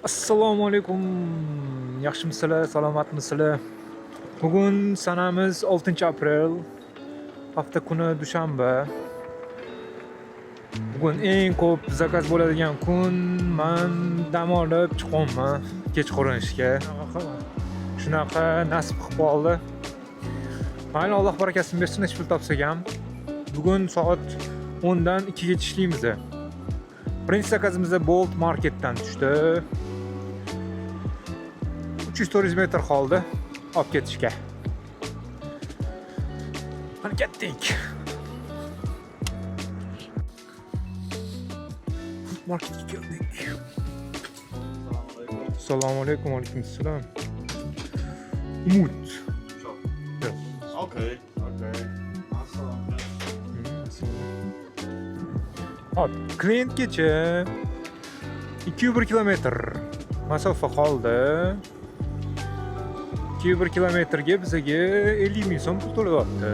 Assalomu alaykum. Yaxshimisizlar, salomatmisizlar? Bugun sanamiz 6-aprel. Hafta kuni dushanba. Bugun eng ko'p zakaz bo'ladigan kun. Men dam olib chiqaman kechqurun ishga. Shunaqa nasib qilib qoldi. Mayli, Alloh barakasini bersin, hech pul topsak ham. Bugun soat 10 dan 2 gacha ishlaymiz. Birinchi zakazimiz Bolt Marketdan tushdi. 300 metr qoldi olib ketishga. Qani ketdik. Marketga keldik. Assalomu alaykum. Alaykum assalom. Umut. Okay. Hop, klientgacha 201 kilometr masofa qoldi. 201 kilometrga bizaga 50 ming so'm pul to'layapti.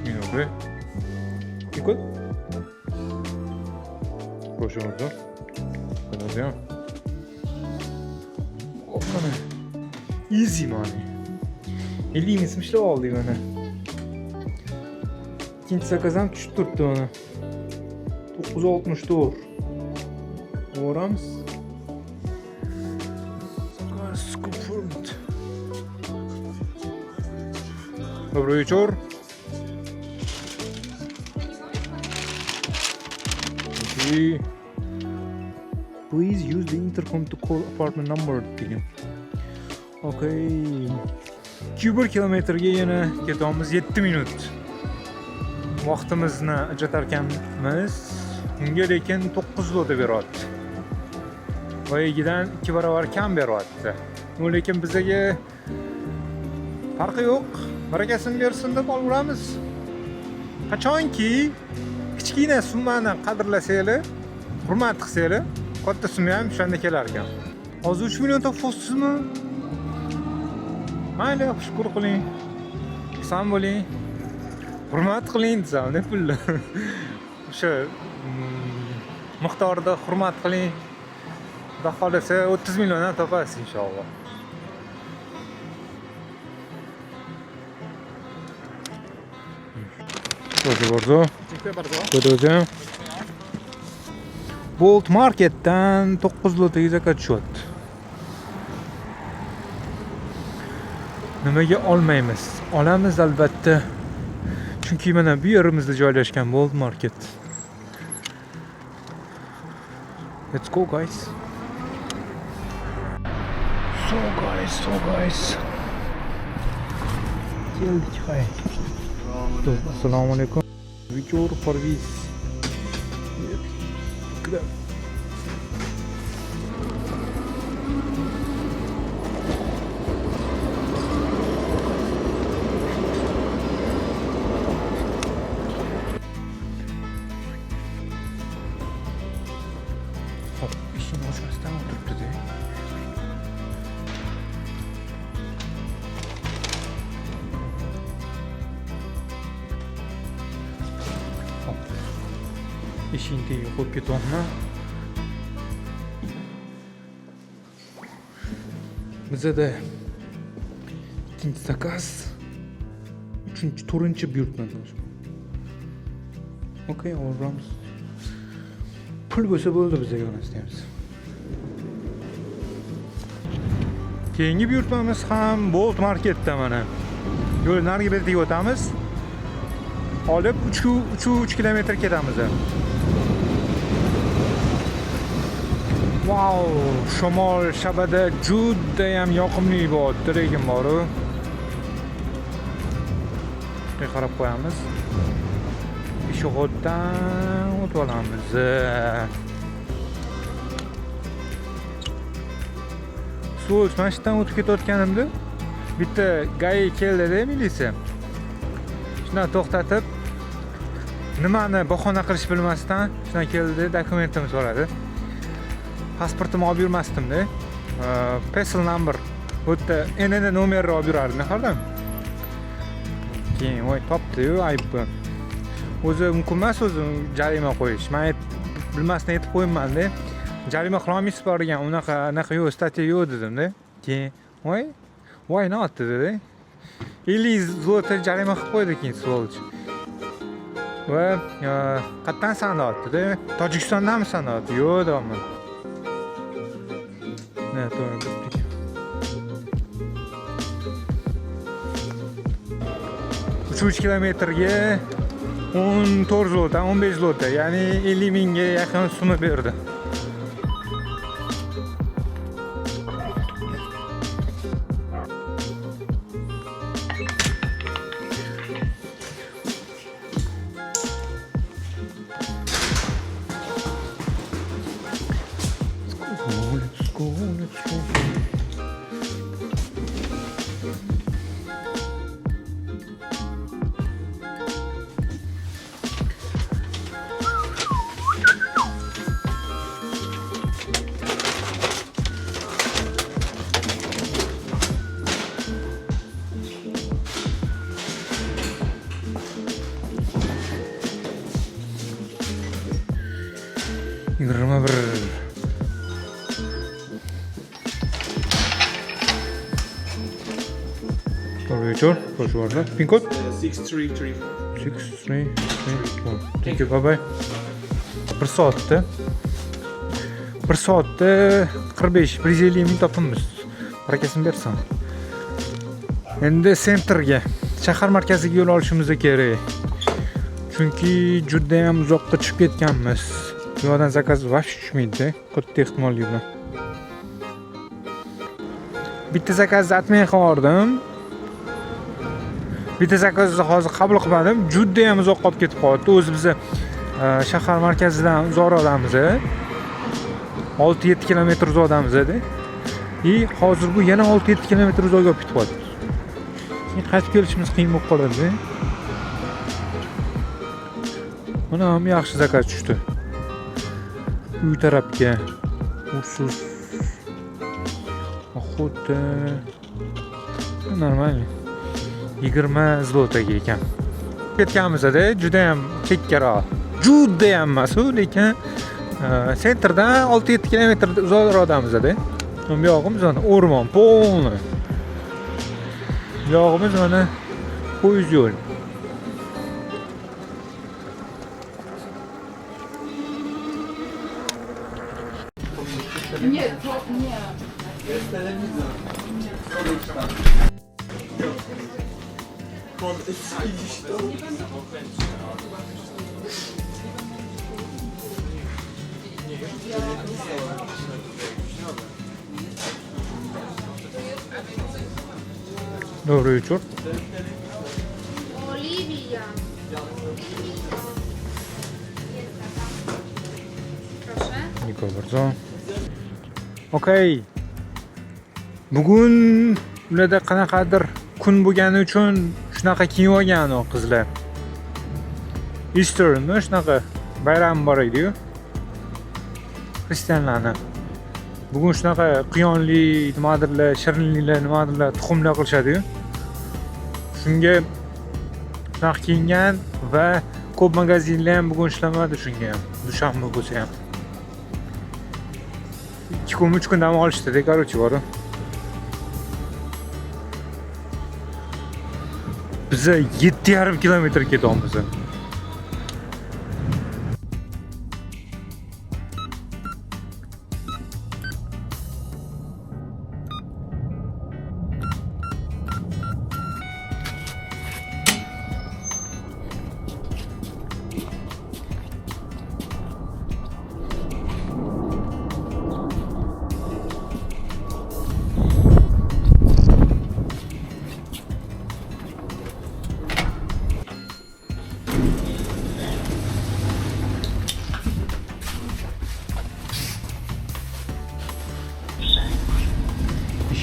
Minutri. Écoute. Prochain ordre. Bien. Mana easy money. 50 ming so'm ishlab oldik mana. İkinci zakazam tushib turibdi mana. 964. Boramiz. Zakaz confirmed. Добрый вечер. Please use the intercom to call apartment number degan. Okay. 201 kilometrga yana ketamiz 7 minut. Vaqtimizni ajratarkanmiz. Unga lekin 9 lota beryapti. Boyagidan 2 barobar kam beryapti. Lekin bizga farqi yo'q. Barakasini bersin deb olamiz. Qachonki kichkina summani qadrlasanglar, hurmat qilsanglar, katta summa ham shunda kelar ekan. Hozir 3 million topibsizmi? Mayli, shukr qiling. Xursand bo'ling. Hurmat qiling desam, ne pul. O'sha miqdorda hurmat qiling. Xudo xolasa 30 million ham topasiz inshaalloh. Proszę bardzo. Dziękuję bardzo. Ko'rdim. Bolt Marketdan 9 lotaga zakaz tushyapti. Nimaga olmaymiz? Olamiz albatta. Chunki mana bu yerimizda joylashgan Bolt Market. Let's go guys. So guys. Keldik hay. Assalomu alaykum. Вечер, Parviz. Hop, ishini ochmasdan o'tiribdi-da. Ishingda yo'qolib ketyapman. Bizada ikkinchi zakaz, 3-chi, 4-chi buyurtma. Okay, olamiz. Pul bo'lsa bo'ldi bizga istaymiz. Keyingi buyurtmamiz ham Bolt Marketda mana. Yo'l nariga betib o'tamiz. Olib 3 kilometr ketamiz. Wow, shamol shabada juda ham yoqimli bo'lyapti, lekin boru. Shunday qarab qo'yamiz. Peshoboddan o'tib olamiz. So'z mashinadan o'tib ketayotganimda bitta gai keldi-da, militsiya. Shuni to'xtatib, nimani bahona qilish bilmasdan shundan keldi, dokumentimni so'radi. Pasportimni olib yurmasdim-da. Pesel number. Bu yerda NN nomerni olib yurardim, qarang. keyin voy topdi-yu aybni. O'zi mumkin emas o'zi jarima qo'yish. Men bilmasdan aytib qo'yibman-da. Jarima qila olmaysiz degan unaqa yo'q, statiya yo'q dedim-da. Keyin voy why not dedi. 50 zloty jarima qilib qo'ydi keyin svoloch. Va qayerdan sanoatdi? Tojikistondanmi sanoat? Yo'q deyman. Ne to'g'ri. 3 kilometrga 14 zloty, 15 zloty, ya'ni 50 mingga yaqin summa berdi. Let's go. Yigirma bir. Добрый вечер. Прошу вас. Пин-код? 6334. 6334. Thank you. Bye-bye. 1 soatda 45-150 ming topamiz. Barakasini bersin. Endi sentrga, shahar markaziga yo'l olishimiz kerak. Chunki juda ham uzoqqa chiqib ketganmiz. Bu yoqdan zakaz vaqt tushmaydi, katta ehtimollik bilan. Bitta zakazni atmay qoldim. Bitta zakazni hozir qabul qilmadim. Juda ham uzoq qolib ketib qoldi. O'zi biz shahar markazidan uzoqdamiz. 6-7 kilometr uzoqdamiz-da. Hozir bu yana 6-7 kilometr uzoqqa olib ketib qoldi. Keyin qaytib kelishimiz qiyin bo'lib qoladi. Mana ham yaxshi zakaz tushdi. Uy tarafga usiz xuddi normal 20 zlotaga ekan. Ketganmiz-da, juda ham chekkaroq. Juda ham emas, lekin sentrdan 6-7 kilometr uzoqroqdamiz-da. Bu yog'imiz mana o'rmon, polni. Bu yog'imiz mana poyezd yo'l. Nie, to nie. Jest telewizor. Widzisz to? Dobry wieczór. Oliwia. Proszę. Dziękuję bardzo. Okey. Bugun ularda qanaqadir kun bo'lgani uchun shunaqa kiyib olgan o qizlar. Easter'ni shunaqa bayram bor edi-yu. Xristianlarning. Bugun shunaqa qiyonli nimadirlar, shirinliklar, nimadirlar tuxumlar qilishadi-yu. Shunga shunaqa kiyingan va ko'p magazinlar ham bugun ishlamadi shunga ham. Dushanba bo'lsa ham. 2 kun 3 kun dam olishdi-da, короче, bor. Biz 7,5 kilometr ketyapmiz.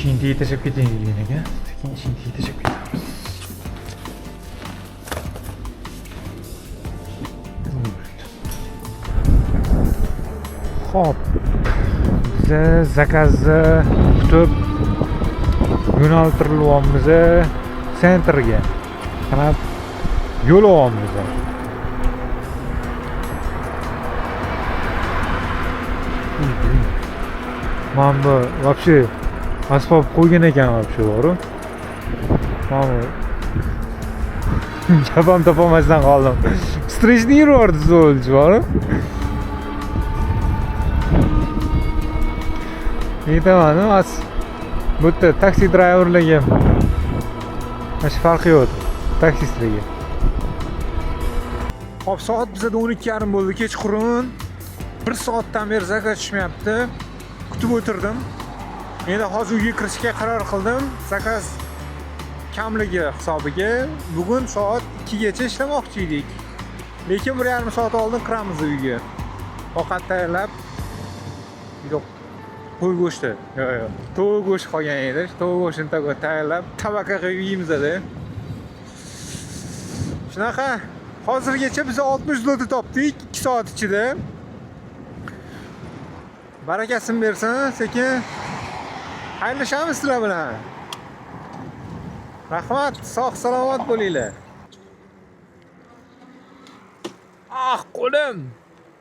Şimdi yetişip gideyim yine. Şimdi yetişip gidiyoruz. Hop. Bize zakazı tutup yo'naltirilyapmiz sentrga. qarab yo'l olyapmiz. Mana bu вообще asfalt qo'ygan ekan вообще bor-ku. Mana gapam topolmasdan qoldim. Streshni yuraverdi zo'lchi bor-ku. Aytaman, bu yerda taksi drayverlarga hech farqi yo'q. Taksistlarga. Hop, soat bizda 12:30 bo'ldi, kechqurun. 1 soatdan beri zakaz tushmayapti. Kutib o'tirdim. Endi hozir uyga kirishga qaror qildim. Zakaz kamligi hisobiga bugun soat 2 gacha ishlamoqchi edik. Lekin 1,5 soat oldin kiramiz uyga. Ovqat tayyorlab, yo'q, qo'y go'shti. Yo'q. Tovuq go'shti qolgan edi. Tovuq go'shtini tayyorlab, tabaqqa qo'yib yeymiz-da. Shunaqa, hozirgacha biz 60 zloti topdik 2 soat ichida. Barakasini bersin, sekin xayrlashamiz sizlar bilan. Rahmat, sog' salomat bo'linglar. Ah, qo'lim.